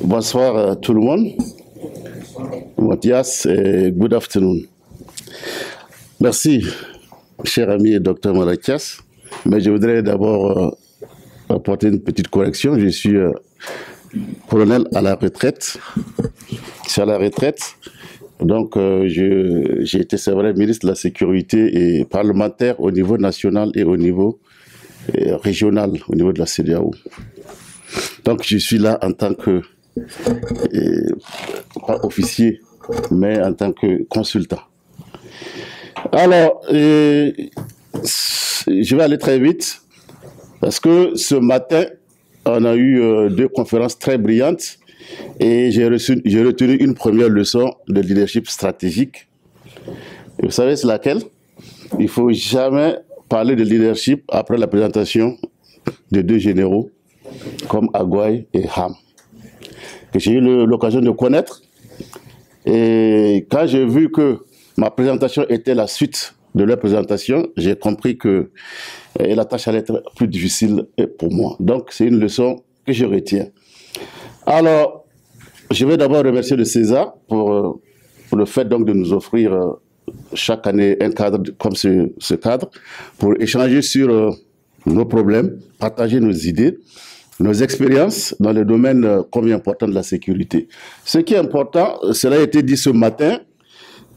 Bonsoir tout le monde. Mathias, good afternoon. Merci, cher ami Dr Malakias. Mais je voudrais d'abord apporter une petite correction. Je suis colonel à la retraite. Je suis à la retraite. Donc, j'ai été, c'est vrai, ministre de la Sécurité et parlementaire au niveau national et au niveau régional, au niveau de la CEDEAO. Donc, je suis là en tant que, pas officier, mais en tant que consultant. Alors, je vais aller très vite, parce que ce matin, on a eu deux conférences très brillantes, et j'ai retenu une première leçon de leadership stratégique. Et vous savez, c'est laquelle? Il ne faut jamais parler de leadership après la présentation de deux généraux, comme Agouaï et Ham, que j'ai eu l'occasion de connaître. Et quand j'ai vu que ma présentation était la suite de leur présentation, j'ai compris que la tâche allait être plus difficile pour moi. Donc, c'est une leçon que je retiens. Alors, je vais d'abord remercier le César pour le fait donc de nous offrir chaque année un cadre comme ce cadre, pour échanger sur nos problèmes, partager nos idées, nos expériences dans le domaine combien important de la sécurité. Ce qui est important, cela a été dit ce matin,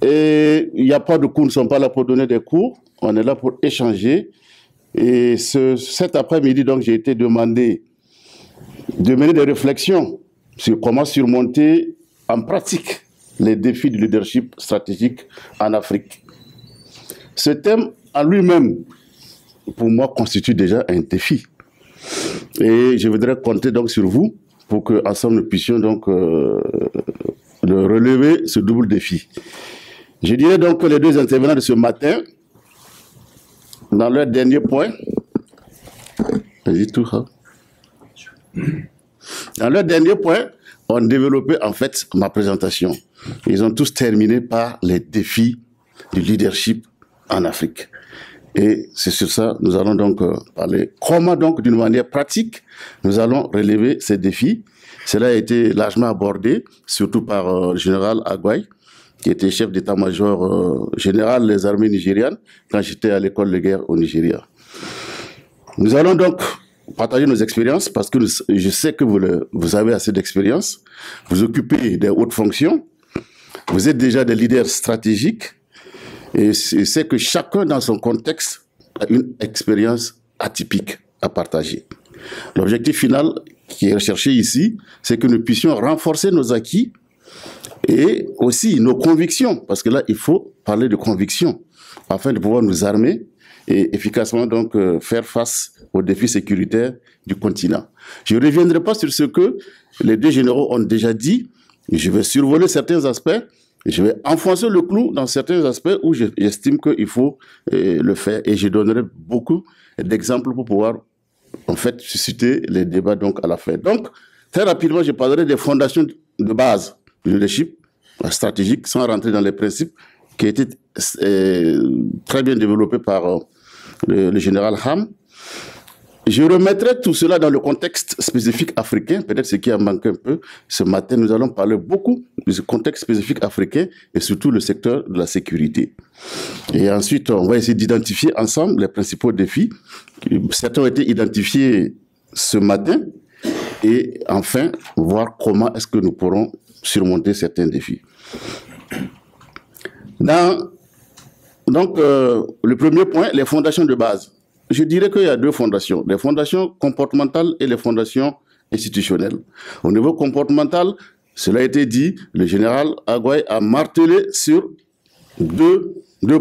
et il n'y a pas de cours, nous ne sommes pas là pour donner des cours, on est là pour échanger. Et cet après-midi, donc, j'ai été demandé de mener des réflexions sur comment surmonter en pratique les défis du leadership stratégique en Afrique. Ce thème en lui-même, pour moi, constitue déjà un défi. Et je voudrais compter donc sur vous pour qu'ensemble nous puissions donc relever ce double défi. Je dirais donc que les deux intervenants de ce matin, dans leur dernier point, dans leur dernier point, ont développé en fait ma présentation. Ils ont tous terminé par les défis du leadership en Afrique. Et c'est sur ça nous allons donc parler. Comment donc, d'une manière pratique, nous allons relever ces défis. Cela a été largement abordé, surtout par le général Agouaï, qui était chef d'état-major général des armées nigérianes quand j'étais à l'école de guerre au Nigeria. Nous allons donc partager nos expériences parce que je sais que vous avez assez d'expérience, vous occupez des hautes fonctions, vous êtes déjà des leaders stratégiques et c'est que chacun dans son contexte a une expérience atypique à partager. L'objectif final qui est recherché ici, c'est que nous puissions renforcer nos acquis et aussi nos convictions, parce que là, il faut parler de convictions afin de pouvoir nous armer et efficacement donc faire face aux défis sécuritaires du continent. Je ne reviendrai pas sur ce que les deux généraux ont déjà dit. Je vais survoler certains aspects, je vais enfoncer le clou dans certains aspects où j'estime qu'il faut le faire, et je donnerai beaucoup d'exemples pour pouvoir en fait susciter les débats donc à la fin. Donc, très rapidement, je parlerai des fondations de base du leadership stratégique, sans rentrer dans les principes qui étaient très bien développés par le général Ham. Je remettrai tout cela dans le contexte spécifique africain, peut-être ce qui a manqué un peu. Ce matin, nous allons parler beaucoup du contexte spécifique africain et surtout le secteur de la sécurité. Et ensuite, on va essayer d'identifier ensemble les principaux défis. Certains ont été identifiés ce matin. Et enfin, voir comment est-ce que nous pourrons surmonter certains défis. Donc, le premier point, les fondations de base. Je dirais qu'il y a deux fondations, les fondations comportementales et les fondations institutionnelles. Au niveau comportemental, cela a été dit, le général Agouaï a martelé sur deux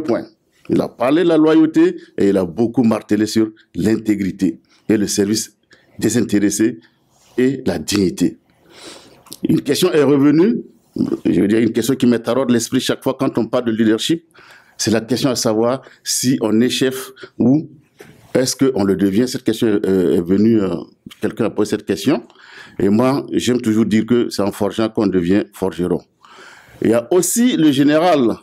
points. Il a parlé de la loyauté et il a beaucoup martelé sur l'intégrité et le service désintéressé et la dignité. Une question est revenue, je veux dire une question qui me taraude l'esprit chaque fois quand on parle de leadership, c'est la question à savoir si on est chef ou est-ce qu'on le devient. Cette question est venue, quelqu'un a posé cette question, et moi j'aime toujours dire que c'est en forgeant qu'on devient forgeron. Il y a aussi le général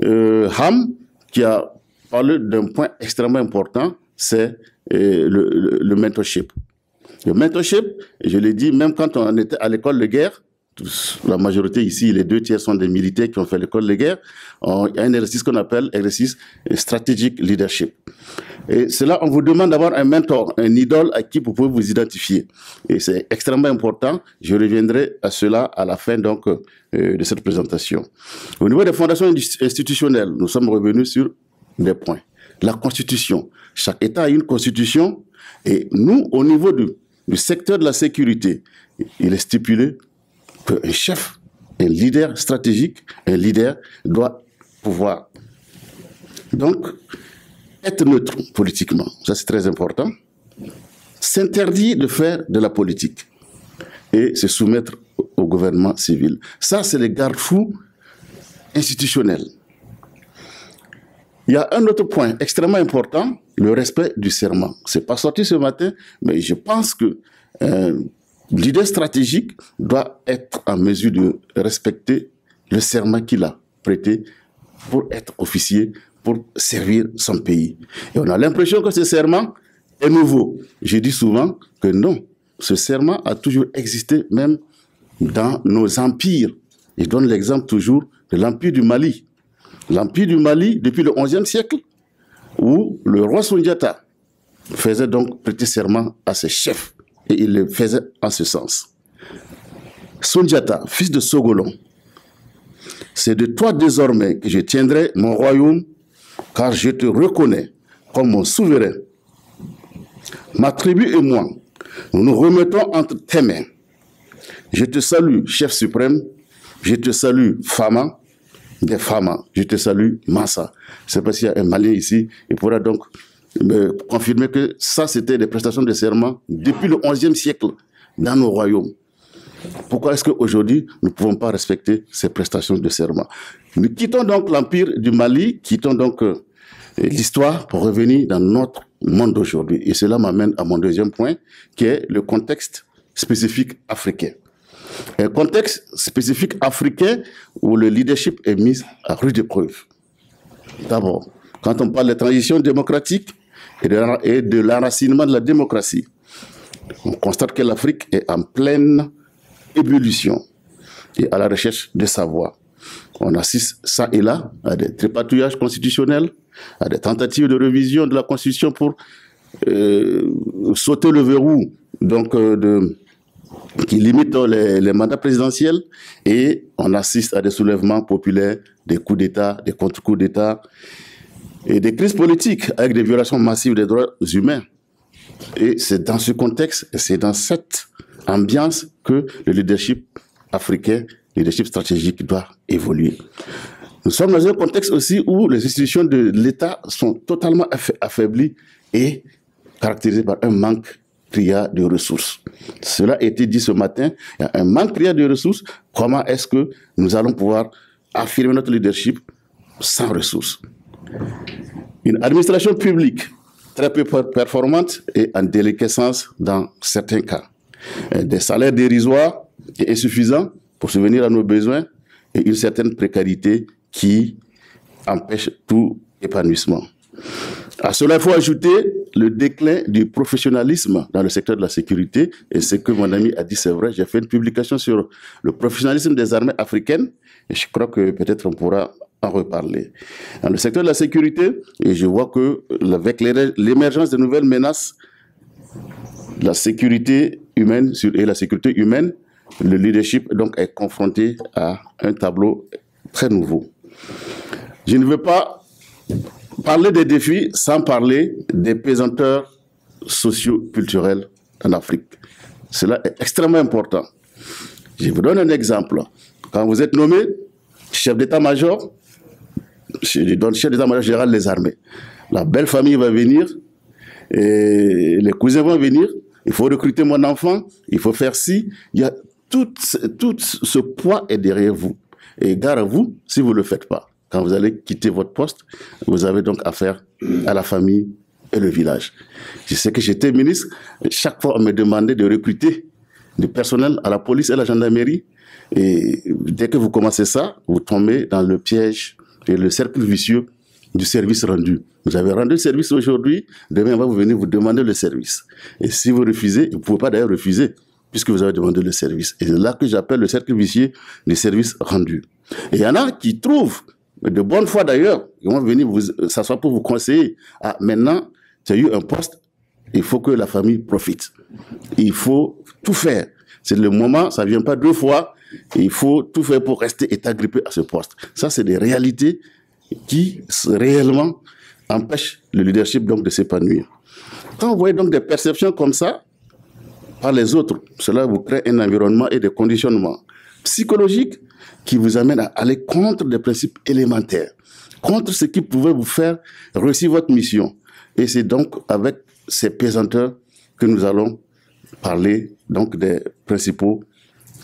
Ham qui a parlé d'un point extrêmement important, c'est le mentorship. Le mentorship, je l'ai dit, même quand on était à l'école de guerre, la majorité ici, les 2 tiers sont des militaires qui ont fait l'école de guerre, il y a un exercice qu'on appelle exercice strategic leadership. Et cela, on vous demande d'avoir un mentor, un idole à qui vous pouvez vous identifier. Et c'est extrêmement important. Je reviendrai à cela à la fin donc de cette présentation. Au niveau des fondations institutionnelles, nous sommes revenus sur des points. La Constitution. Chaque État a une Constitution et nous, au niveau du secteur de la sécurité, il est stipulé qu'un chef, un leader stratégique, un leader doit pouvoir donc être neutre politiquement, ça c'est très important, s'interdire de faire de la politique et se soumettre au gouvernement civil. Ça, c'est les garde-fous institutionnels. Il y a un autre point extrêmement important, le respect du serment. C'est pas sorti ce matin, mais je pense que le leader stratégique doit être en mesure de respecter le serment qu'il a prêté pour être officier, pour servir son pays. Et on a l'impression que ce serment est nouveau. Je dis souvent que non, ce serment a toujours existé même dans nos empires. Je donne l'exemple toujours de l'Empire du Mali. L'Empire du Mali, depuis le XIe siècle, où le roi Soundiata faisait donc prêter serment à ses chefs, et il le faisait en ce sens. Soundiata, fils de Sogolon, c'est de toi désormais que je tiendrai mon royaume, car je te reconnais comme mon souverain. Ma tribu et moi, nous nous remettons entre tes mains. Je te salue, chef suprême, je te salue, Fama, des Fama, je te salue, Massa. Je ne sais pas s'il y a un Malien ici, il pourra donc me confirmer que ça, c'était des prestations de serment depuis le XIe siècle dans nos royaumes. Pourquoi est-ce qu'aujourd'hui, nous ne pouvons pas respecter ces prestations de serment? Nous quittons donc l'Empire du Mali, quittons donc l'histoire pour revenir dans notre monde d'aujourd'hui. Et cela m'amène à mon deuxième point, qui est le contexte spécifique africain. Un contexte spécifique africain où le leadership est mis à rude épreuve. D'abord, quand on parle de transition démocratique et de l'enracinement de la démocratie, on constate que l'Afrique est en pleine ébullition et à la recherche de savoir. On assiste ça et là à des tripatouillages constitutionnels, à des tentatives de révision de la Constitution pour sauter le verrou donc, qui limite les mandats présidentiels, et on assiste à des soulèvements populaires, des coups d'État, des contre-coups d'État et des crises politiques avec des violations massives des droits humains. Et c'est dans ce contexte, et c'est dans cette ambiance que le leadership africain, le leadership stratégique doit évoluer. Nous sommes dans un contexte aussi où les institutions de l'État sont totalement affaiblies et caractérisées par un manque criard de ressources. Cela a été dit ce matin, il y a un manque criard de ressources. Comment est-ce que nous allons pouvoir affirmer notre leadership sans ressources? Une administration publique très peu performante et en déliquescence dans certains cas. Des salaires dérisoires et insuffisants pour subvenir à nos besoins et une certaine précarité qui empêche tout épanouissement. À cela, il faut ajouter le déclin du professionnalisme dans le secteur de la sécurité. Et ce que mon ami a dit, c'est vrai. J'ai fait une publication sur le professionnalisme des armées africaines. Et je crois que peut-être on pourra en reparler. Dans le secteur de la sécurité, et je vois que avec l'émergence de nouvelles menaces, la sécurité humaine et la sécurité humaine, le leadership donc est confronté à un tableau très nouveau. Je ne veux pas parler des défis sans parler des pesanteurs socio-culturels en Afrique. Cela est extrêmement important. Je vous donne un exemple. Quand vous êtes nommé chef d'état-major, je donne chef d'état-major général des armées, la belle famille va venir, et les cousins vont venir, il faut recruter mon enfant, il faut faire ci, il y a tout ce poids est derrière vous. Et gare à vous si vous ne le faites pas. Quand vous allez quitter votre poste, vous avez donc affaire à la famille et le village. Je sais que j'étais ministre, chaque fois on me demandait de recruter du personnel à la police et à la gendarmerie. Et dès que vous commencez ça, vous tombez dans le piège et le cercle vicieux du service rendu. Vous avez rendu le service aujourd'hui, demain on va vous venir vous demander le service. Et si vous refusez, vous ne pouvez pas d'ailleurs refuser, puisque vous avez demandé le service. Et c'est là que j'appelle le cercle vicieux des services rendus. Et il y en a qui trouvent, de bonne foi d'ailleurs, ils vont venir s'asseoir pour vous conseiller. Ah, maintenant, tu as eu un poste, il faut que la famille profite. Il faut tout faire. C'est le moment, ça ne vient pas deux fois, il faut tout faire pour rester et t'agripper à ce poste. Ça, c'est des réalités qui réellement empêchent le leadership donc de s'épanouir. Quand vous voyez donc des perceptions comme ça par les autres, cela vous crée un environnement et des conditionnements psychologiques qui vous amènent à aller contre des principes élémentaires, contre ce qui pouvait vous faire réussir votre mission. Et c'est donc avec ces pesanteurs que nous allons parler donc des principaux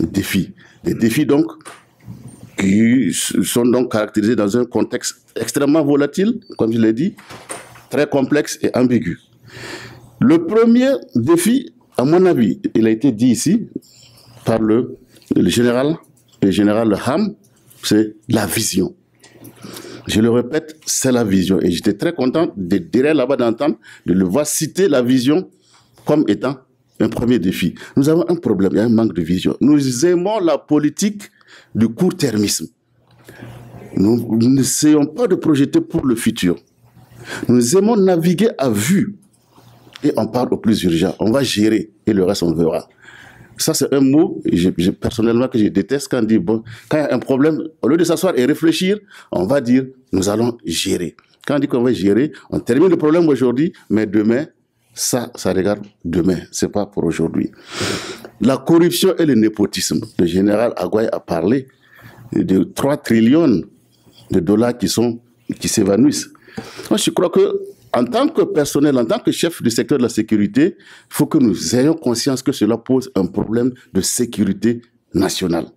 défis. Des défis donc qui sont donc caractérisés dans un contexte extrêmement volatile, comme je l'ai dit, très complexe et ambigu. Le premier défi, à mon avis, il a été dit ici par le général Ham, c'est la vision. Je le répète, c'est la vision. Et j'étais très content de derrière là-bas d'entendre, de le voir citer la vision comme étant un premier défi. Nous avons un problème, il y a un manque de vision. Nous aimons la politique du court-termisme. Nous n'essayons pas de projeter pour le futur. Nous aimons naviguer à vue. Et on parle au plus urgent. On va gérer et le reste, on verra. Ça, c'est un mot, personnellement, que je déteste quand on dit, bon, quand il y a un problème, au lieu de s'asseoir et réfléchir, on va dire, nous allons gérer. Quand on dit qu'on va gérer, on termine le problème aujourd'hui, mais demain, ça regarde demain, c'est pas pour aujourd'hui. La corruption et le népotisme. Le général Aguaye a parlé de 3 trillions de dollars qui s'évanouissent. Moi, je crois que en tant que personnel, en tant que chef du secteur de la sécurité, il faut que nous ayons conscience que cela pose un problème de sécurité nationale.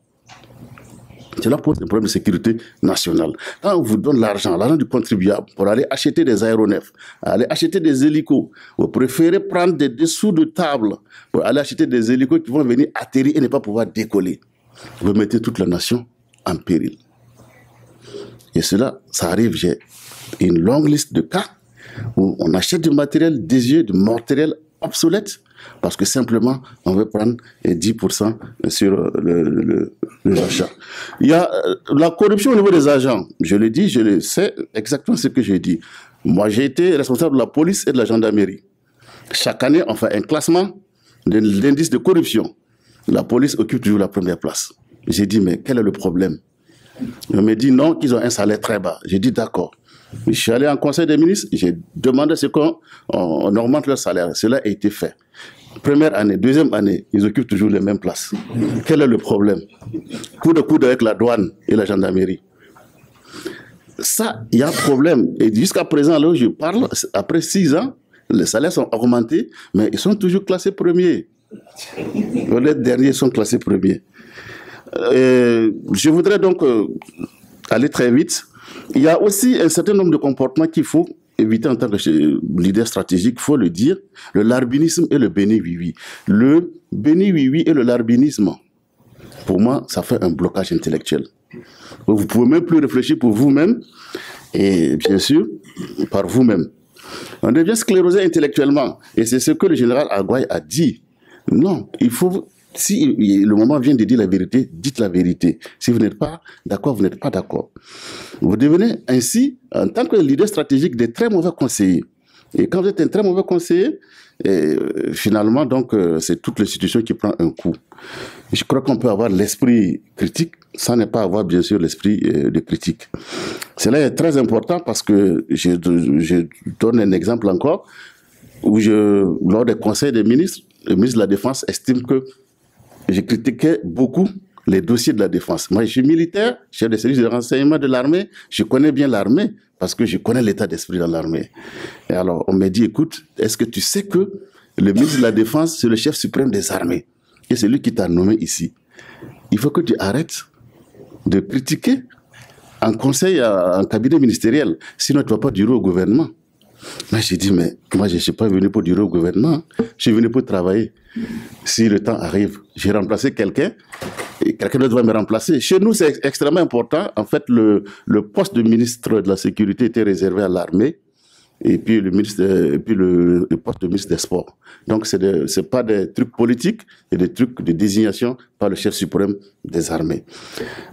Cela pose un problème de sécurité nationale. Quand on vous donne l'argent du contribuable pour aller acheter des aéronefs, aller acheter des hélicos, vous préférez prendre des dessous de table pour aller acheter des hélicos qui vont venir atterrir et ne pas pouvoir décoller. Vous mettez toute la nation en péril. Et cela, ça arrive, j'ai une longue liste de cas où on achète du matériel désuet, du matériel obsolète, parce que simplement, on veut prendre 10% sur l'achat. Il y a la corruption au niveau des agents. Je le dis, je le sais exactement ce que j'ai dit. Moi, j'ai été responsable de la police et de la gendarmerie. Chaque année, on fait un classement de l'indice de corruption. La police occupe toujours la première place. J'ai dit, mais quel est le problème? On me dit non, qu'ils ont un salaire très bas. J'ai dit d'accord. Je suis allé en conseil des ministres, j'ai demandé ce qu'on augmente leur salaire. Cela a été fait. Première année, deuxième année, ils occupent toujours les mêmes places. Quel est le problème? Coup de coude avec la douane et la gendarmerie. Ça, il y a un problème. Et jusqu'à présent, là où je parle, après 6 ans, les salaires sont augmentés, mais ils sont toujours classés premiers. Les derniers sont classés premiers. Je voudrais donc aller très vite. Il y a aussi un certain nombre de comportements qu'il faut éviter en tant que leader stratégique, il faut le dire, le larbinisme et le béni-oui-oui. Le béni-oui-oui et le larbinisme, pour moi, ça fait un blocage intellectuel. Vous ne pouvez même plus réfléchir pour vous-même et bien sûr, par vous-même. On devient sclérosé intellectuellement et c'est ce que le général Aguaye a dit. Non, il faut... Si le moment vient de dire la vérité, dites la vérité. Si vous n'êtes pas d'accord, vous n'êtes pas d'accord. Vous devenez ainsi, en tant que leader stratégique, des très mauvais conseillers. Et quand vous êtes un très mauvais conseiller, finalement, donc, c'est toute l'institution qui prend un coup. Je crois qu'on peut avoir l'esprit critique, sans ne pas avoir, bien sûr, l'esprit de critique. Cela est très important parce que je donne un exemple encore, où lors des conseils des ministres, le ministre de la Défense estime que j'ai critiqué beaucoup les dossiers de la défense. Moi, je suis militaire, chef des services de renseignement de l'armée. Je connais bien l'armée parce que je connais l'état d'esprit dans l'armée. Et alors, on m'a dit, écoute, est-ce que tu sais que le ministre de la Défense, c'est le chef suprême des armées et c'est lui qui t'a nommé ici. Il faut que tu arrêtes de critiquer en conseil, en cabinet ministériel. Sinon, tu ne vas pas durer au gouvernement. Moi, j'ai dit, mais moi, je ne suis pas venu pour durer au gouvernement. Je suis venu pour travailler. Si le temps arrive, j'ai remplacé quelqu'un quelqu'un d'autre va me remplacer. Chez nous, c'est extrêmement important. En fait, le poste de ministre de la Sécurité était réservé à l'armée, et puis le poste de ministre des Sports. Donc, c'est pas des trucs politiques, c'est des trucs de désignation par le chef suprême des armées.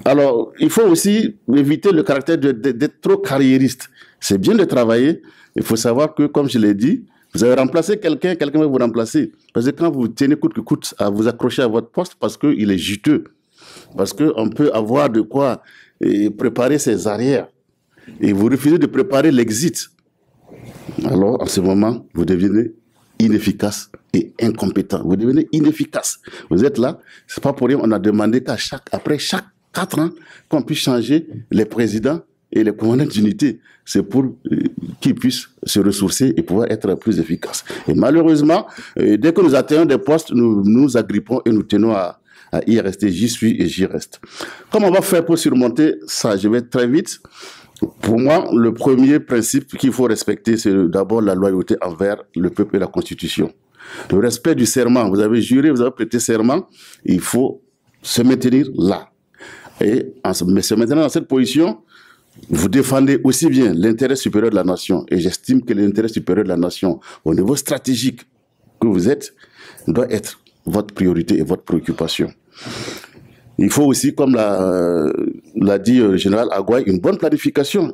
Alors, il faut aussi éviter le caractère d'être trop carriériste. C'est bien de travailler. Il faut savoir que, comme je l'ai dit, vous avez remplacé quelqu'un, quelqu'un va vous remplacer. Parce que quand vous tenez coûte que coûte à vous accrocher à votre poste, parce qu'il est juteux, parce qu'on peut avoir de quoi préparer ses arrières, et vous refusez de préparer l'exit, alors en ce moment, vous devenez inefficace et incompétent. Vous devenez inefficace. Vous êtes là, c'est pas pour rien, on a demandé qu'après chaque 4 ans, qu'on puisse changer les présidents et les commandants d'unité. C'est pour qu'ils puissent se ressourcer et pouvoir être plus efficaces. Et malheureusement, dès que nous atteignons des postes, nous nous agrippons et nous tenons à y rester. J'y suis et j'y reste. Comment on va faire pour surmonter ça? Je vais très vite. Pour moi, le premier principe qu'il faut respecter, c'est d'abord la loyauté envers le peuple et la Constitution. Le respect du serment. Vous avez juré, vous avez prêté serment. Il faut se maintenir là. Mais se maintenir dans cette position, vous défendez aussi bien l'intérêt supérieur de la nation. Et j'estime que l'intérêt supérieur de la nation, au niveau stratégique que vous êtes, doit être votre priorité et votre préoccupation. Il faut aussi, comme l'a dit le général Agouaï, une bonne planification.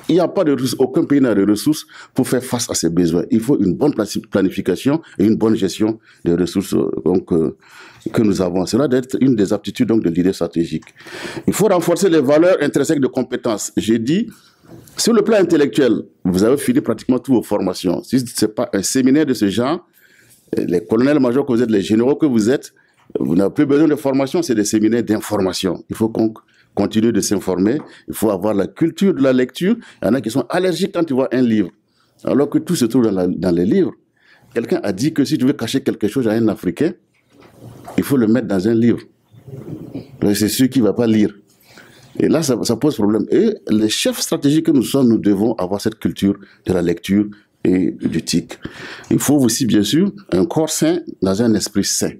Il n'y a pas de ressources, aucun pays n'a de ressources pour faire face à ses besoins. Il faut une bonne planification et une bonne gestion des ressources que nous avons. Cela doit être une des aptitudes donc, de leader stratégique. Il faut renforcer les valeurs intrinsèques de compétences. J'ai dit, sur le plan intellectuel, vous avez fini pratiquement toutes vos formations. Si ce n'est pas un séminaire de ce genre, les colonels-majors que vous êtes, les généraux que vous êtes, vous n'avez plus besoin de formation, c'est des séminaires d'information. Il faut qu'on continue de s'informer, il faut avoir la culture de la lecture. Il y en a qui sont allergiques quand ils voient un livre, alors que tout se trouve dans les livres. Quelqu'un a dit que si tu veux cacher quelque chose à un Africain, il faut le mettre dans un livre. C'est sûr qu'il ne va pas lire. Et là, ça pose problème. Et les chefs stratégiques que nous sommes, nous devons avoir cette culture de la lecture et du TIC. Il faut aussi, bien sûr, un corps sain dans un esprit sain.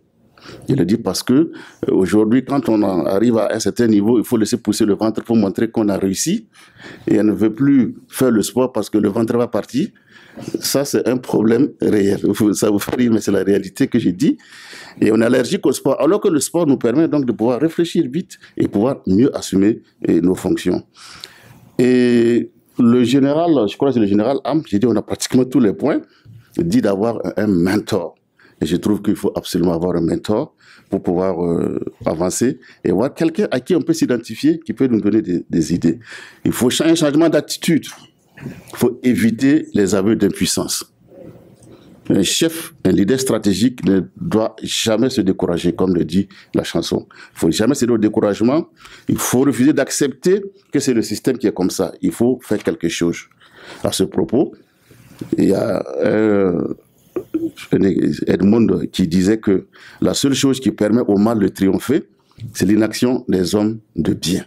Je le dis parce que aujourd'hui, quand on arrive à un certain niveau, il faut laisser pousser le ventre pour montrer qu'on a réussi. Et on ne veut plus faire le sport parce que le ventre va partir. Ça, c'est un problème réel. Ça vous fait rire, mais c'est la réalité que j'ai dit. Et on est allergique au sport, alors que le sport nous permet donc de pouvoir réfléchir vite et pouvoir mieux assumer nos fonctions. Et le général, je crois que c'est le général Am, j'ai dit on a pratiquement tous les points, dit d'avoir un mentor. Et je trouve qu'il faut absolument avoir un mentor pour pouvoir avancer et avoir quelqu'un à qui on peut s'identifier, qui peut nous donner des idées. Il faut un changement d'attitude. Il faut éviter les aveux d'impuissance. Un chef, un leader stratégique ne doit jamais se décourager, comme le dit la chanson. Il ne faut jamais céder au découragement. Il faut refuser d'accepter que c'est le système qui est comme ça. Il faut faire quelque chose. À ce propos, il y a Edmond qui disait que la seule chose qui permet au mal de triompher, c'est l'inaction des hommes de bien.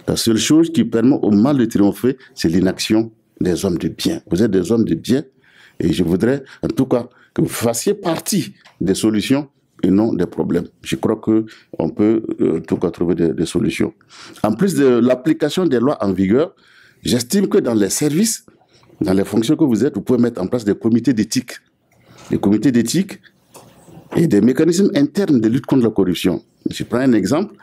La seule chose qui permet au mal de triompher, c'est l'inaction des hommes de bien. Vous êtes des hommes de bien et je voudrais en tout cas que vous fassiez partie des solutions et non des problèmes. Je crois qu'on peut en tout cas trouver des solutions. En plus de l'application des lois en vigueur, j'estime que dans les services, dans les fonctions que vous êtes, vous pouvez mettre en place des comités d'éthique. Des comités d'éthique et des mécanismes internes de lutte contre la corruption. Je prends un exemple.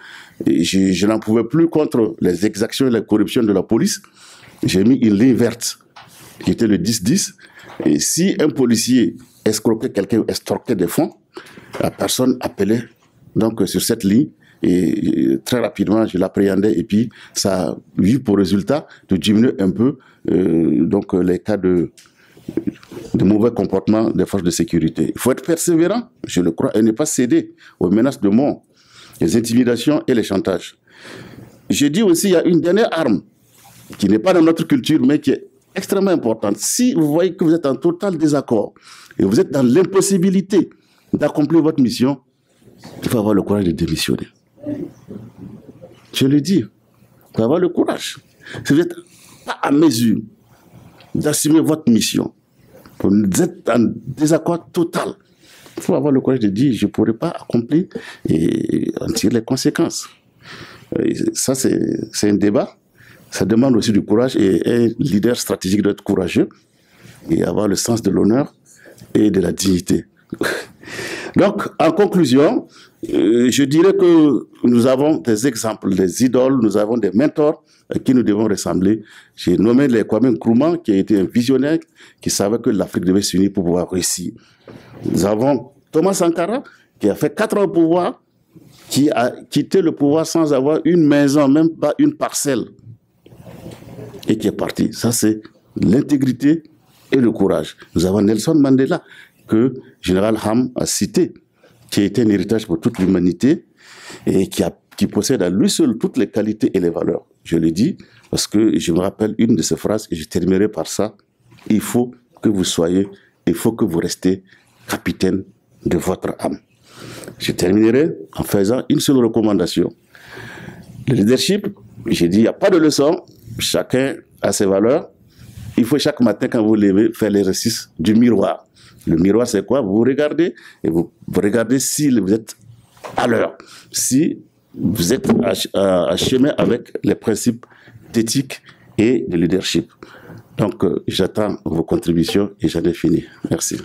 Je n'en pouvais plus contre les exactions et la corruption de la police. J'ai mis une ligne verte qui était le 10-10. Et si un policier escroquait quelqu'un ou extorquait des fonds, la personne appelait donc sur cette ligne et très rapidement je l'appréhendais et puis ça a eu pour résultat de diminuer un peu donc les cas de mauvais comportement des forces de sécurité. Il faut être persévérant, je le crois, et ne pas céder aux menaces de mort, les intimidations et les chantages. J'ai dit aussi, il y a une dernière arme qui n'est pas dans notre culture, mais qui est extrêmement importante. Si vous voyez que vous êtes en total désaccord et vous êtes dans l'impossibilité d'accomplir votre mission, il faut avoir le courage de démissionner. Je le dis, il faut avoir le courage. Si vous n'êtes pas à mesure d'assumer votre mission, vous êtes en désaccord total, Il faut avoir le courage de dire, je ne pourrais pas accomplir et en tirer les conséquences. Et ça, c'est un débat. Ça demande aussi du courage et un leader stratégique doit être courageux et avoir le sens de l'honneur et de la dignité. Donc, en conclusion, je dirais que nous avons des exemples, des idoles, nous avons des mentors à qui nous devons ressembler. J'ai nommé les Kwame Nkrumah, qui a été un visionnaire, qui savait que l'Afrique devait s'unir pour pouvoir réussir. Nous avons Thomas Sankara, qui a fait 4 ans au pouvoir, qui a quitté le pouvoir sans avoir une maison, même pas une parcelle, et qui est parti. Ça, c'est l'intégrité et le courage. Nous avons Nelson Mandela, que Général Ham a cité, qui a été un héritage pour toute l'humanité et qui possède à lui seul toutes les qualités et les valeurs. Je le dis parce que je me rappelle une de ses phrases et je terminerai par ça. Il faut que vous restez capitaine de votre âme. Je terminerai en faisant une seule recommandation. Le leadership, j'ai dit, il n'y a pas de leçon, chacun a ses valeurs. Il faut chaque matin, quand vous vous levez, faire l'exercice du miroir. Le miroir, c'est quoi? Vous vous regardez et vous regardez si vous êtes à l'heure, si vous êtes à chemin avec les principes d'éthique et de leadership. Donc, j'attends vos contributions et j'en ai fini. Merci.